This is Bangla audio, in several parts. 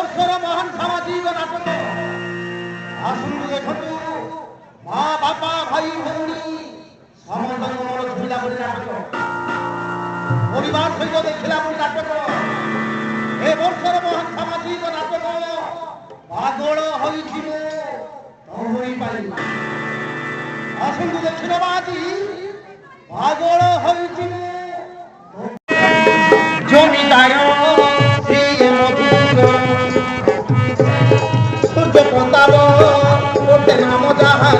ବର୍ଷର ମହାନ ସାମାଜିକ ନାଟକ ଆସନ୍ତୁ ଦେଖନ୍ତୁ। ମା ବାପା ଭାଇ ଭଉଣୀ ସମସ୍ତଙ୍କ ମନ ଛୁଇଁଲା ପରି ନାଟକ, ପରିବାର ସହିତ ଦେଖିଲା ପରି ନାଟକ। ଏ ବର୍ଷର ମହାନ ସାମାଜିକ ନାଟକ ପାଗଳ ହୋଇଛି ମୁଁ ତମରି ପାଇଁ। ଆସନ୍ତୁ ଦେଖିନେବା ଆଜି ପାଗଳ ହୋଇଛି ମୁଁ। জমিদার সূর্য প্রতাপ ওঠে নাম যাহার।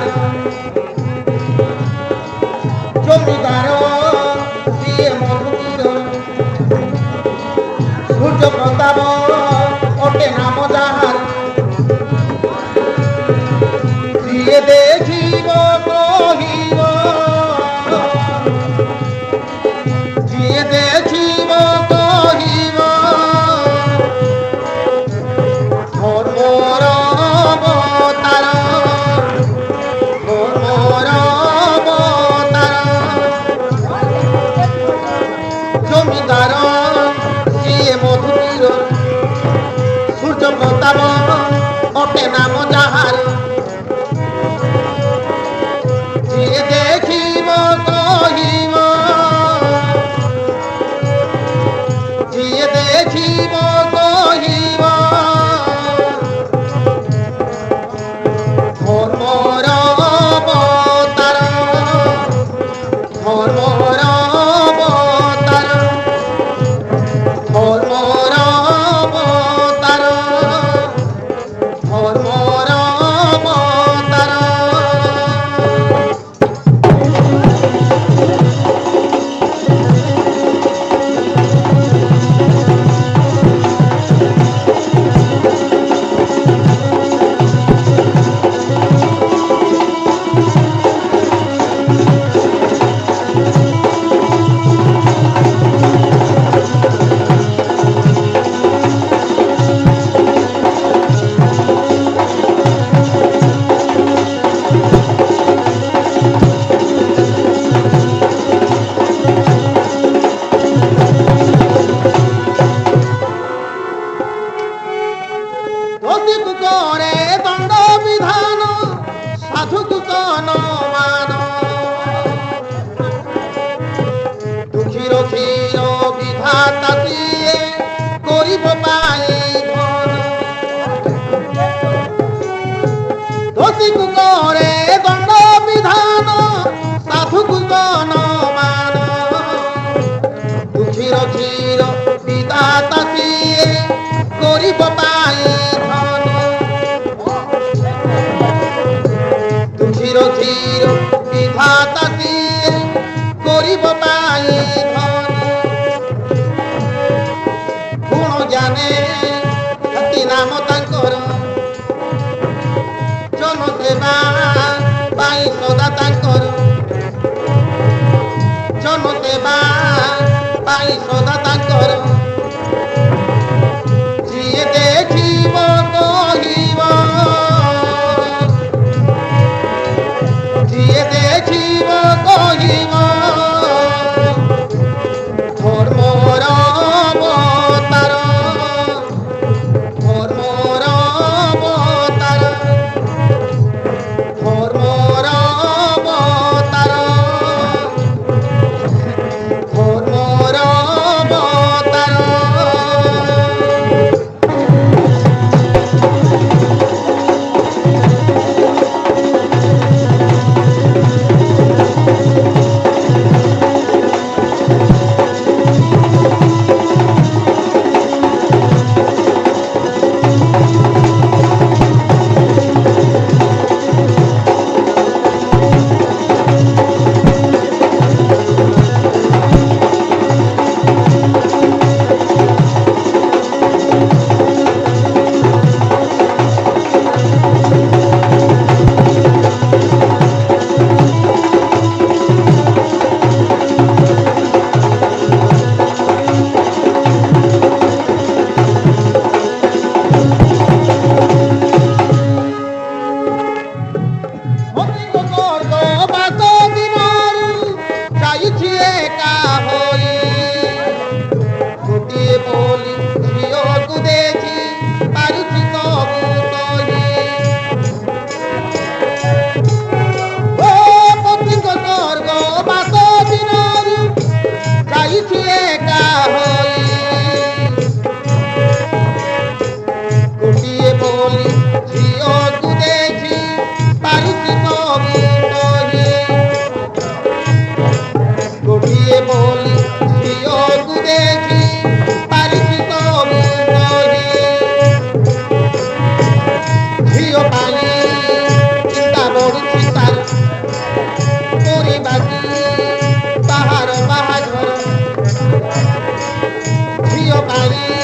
জমিদার মধুর সূর্য প্রতাপ ওঠে নাম যাহার। দিয়ে দেখিব কহিব, দিয়ে দেখিব কহিব ধর্মর অবতার, ধর্মর অবতার। জমিদার সিয়ে মধুর সূর্য প্রতাপ ওঠে নাম যাহার। দিয়ে দেখিব কহিব, দিয়ে দেখিব কহিব ধর্মর অবতার, ধর্মর অবতার, ধর্মর অবতার, ধর্মর অবতার। দোষীকু করে দণ্ড বিধান, সাধুকু মান। দুঃখীর ক্ষীর বিধাতা দিয়ে করিব পাই ধন। দোষীকু করে দণ্ড বিধান, সাধুকু মান। দুঃখীর ক্ষীর বিধাতা দিয়ে করিব পাই ধন। দুঃখীর ক্ষীর বিধাতা দিয়ে করিব পাই ধন। গুণ জানে অতি নাম তাঙ্কর, জনসেবা পাই সদা তাঙ্কর। জনসেবা পাই সদা তাঙ্কর। ଯିଏ ଦେଖିବ କହିବ, ଯିଏ ଦେଖିବ କହିବ ଧର୍ମର ଅବତାର, ଧର୍ମର ଅବତାର, ଧର୍ମର ଅବତାର, ଧର୍ମର ଅବତାର। ବାହାର ବାହାଘର ଝିଅ ବାରି